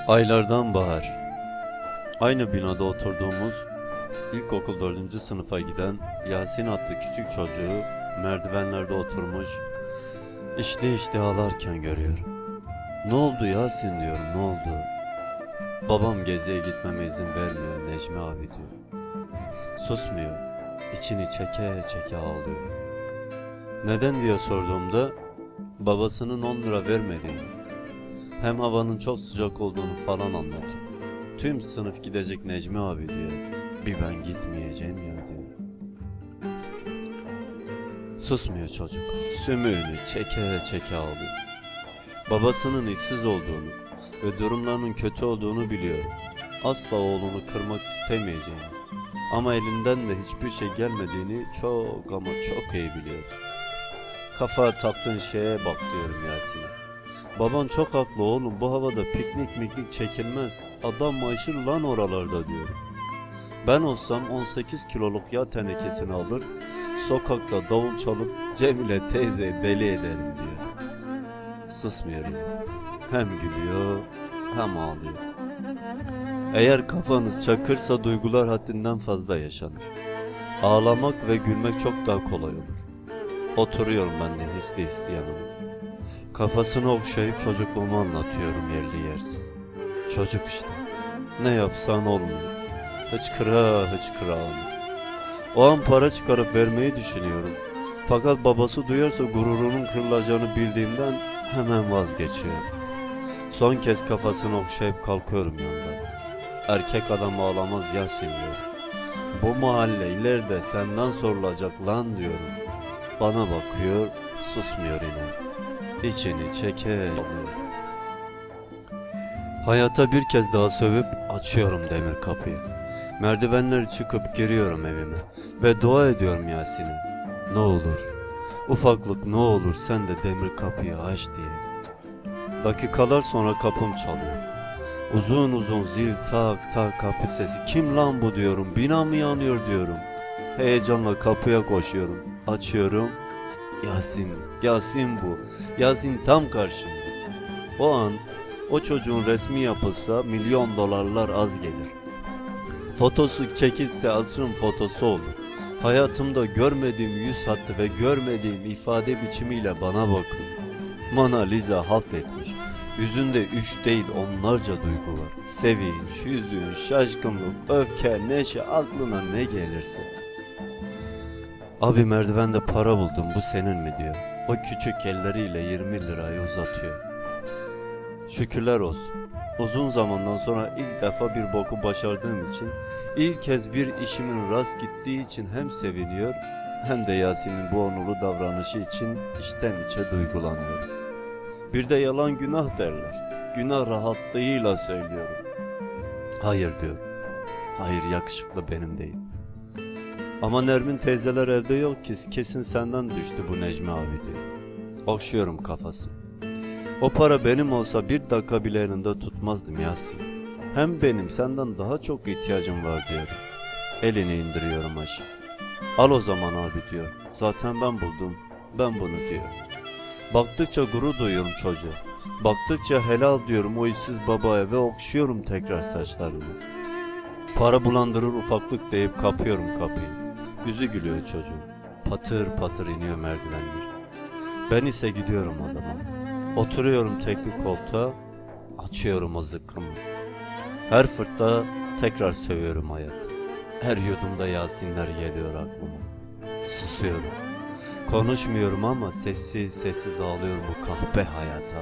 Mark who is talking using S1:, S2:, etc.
S1: Aylardan bahar. Aynı binada oturduğumuz ilkokul 4. sınıfa giden Yasin adlı küçük çocuğu merdivenlerde oturmuş işte ağlarken görüyorum. Ne oldu Yasin diyorum, ne oldu? Babam geziye gitmeme izin vermiyor Necmi abi diyor. Susmuyor, içini çeke çeke ağlıyor. Neden diye sorduğumda babasının 10 lira vermediğini, hem havanın çok sıcak olduğunu falan anlatıyor. Tüm sınıf gidecek Necmi abi diyor. Bir ben gitmeyeceğim ya diyor. Susmuyor çocuk. Sümüğünü çeke çeke ağlıyor. Babasının işsiz olduğunu ve durumlarının kötü olduğunu biliyor. Asla oğlunu kırmak istemeyeceğini ama elinden de hiçbir şey gelmediğini çok ama çok iyi biliyor. Kafa taktığın şeye bak diyorum Yasin'e. Baban çok haklı oğlum, bu havada piknik çekilmez. Adam maşır lan oralarda diyorum. Ben olsam 18 kiloluk yağ tenekesini alır, sokakta davul çalıp Cemile teyze deli ederim diyor. Susmuyor yine. Hem gülüyor hem ağlıyor. Eğer kafanız çakırsa duygular haddinden fazla yaşanır. Ağlamak ve gülmek çok daha kolay olur. Oturuyorum ben de hisli yanıma. Kafasını okşayıp çocukluğumu anlatıyorum yerli yersiz. Çocuk işte. Ne yapsan olmuyor. Hıçkıra ağlıyor. O an para çıkarıp vermeyi düşünüyorum. Fakat babası duyarsa gururunun kırılacağını bildiğimden hemen vazgeçiyorum. Son kez kafasını okşayıp kalkıyorum yanından. Erkek adam ağlamaz Yasin diyorum. Bu mahalle ileride senden sorulacak lan diyorum. Bana bakıyor, susmuyor yine. İçini çeke alıyor. Hayata bir kez daha sövüp açıyorum demir kapıyı. Merdivenleri çıkıp giriyorum evime ve dua ediyorum Yasin'e. Ne olur, ufaklık ne olur sen de demir kapıyı aç diye. Dakikalar sonra kapım çalıyor. Uzun uzun zil tak tak kapı sesi. Kim lan bu diyorum, bina mı yanıyor diyorum. Heyecanla kapıya koşuyorum, açıyorum. Yasin bu. Yasin tam karşımda. O an o çocuğun resmi yapılsa $1.000.000 az gelir. Fotosu çekilse asrın fotosu olur. Hayatımda görmediğim yüz hattı ve görmediğim ifade biçimiyle bana bakıyor. Mona Lisa halt etmiş. Yüzünde 3 değil onlarca duygu var. Sevinç, hüzün, şaşkınlık, öfke, neşe, aklına ne gelirse. Abi merdivende para buldum, bu senin mi diyor. O küçük elleriyle 20 lirayı uzatıyor. Şükürler olsun. Uzun zamandan sonra ilk defa bir boku başardığım için, ilk kez bir işimin rast gittiği için hem seviniyor hem de Yasin'in bu onurlu davranışı için içten içe duygulanıyorum. Bir de yalan günah derler. Günah rahatlığıyla söylüyorum. Hayır diyor. Hayır, yakışıklı benim değil. Ama Nermin teyzeler evde yok ki, kesin senden düştü bu Necmi abi diyor. Okşuyorum kafasını. O para benim olsa bir dakika bile elinde tutmazdım Yasin. Hem benim senden daha çok ihtiyacım var diyorum. Elini indiriyorum aşağı. Al o zaman abi diyor. Zaten ben buldum. Ben bunu diyor. Baktıkça gurur duyuyorum çocuğa. Baktıkça helal diyorum o işsiz babaya ve okşuyorum tekrar saçlarını. Para bulandırır ufaklık deyip kapıyorum kapıyı. Yüzü gülüyor çocuğun. Patır patır iniyor merdivenleri. Ben ise gidiyorum adama. Oturuyorum tekli koltuğa, açıyorum o zıkkımı. Her fırtta tekrar sövüyorum hayatı. Her yudumda Yasinler geliyor aklıma. Susuyorum. Konuşmuyorum ama sessiz sessiz ağlıyorum bu kahpe hayata.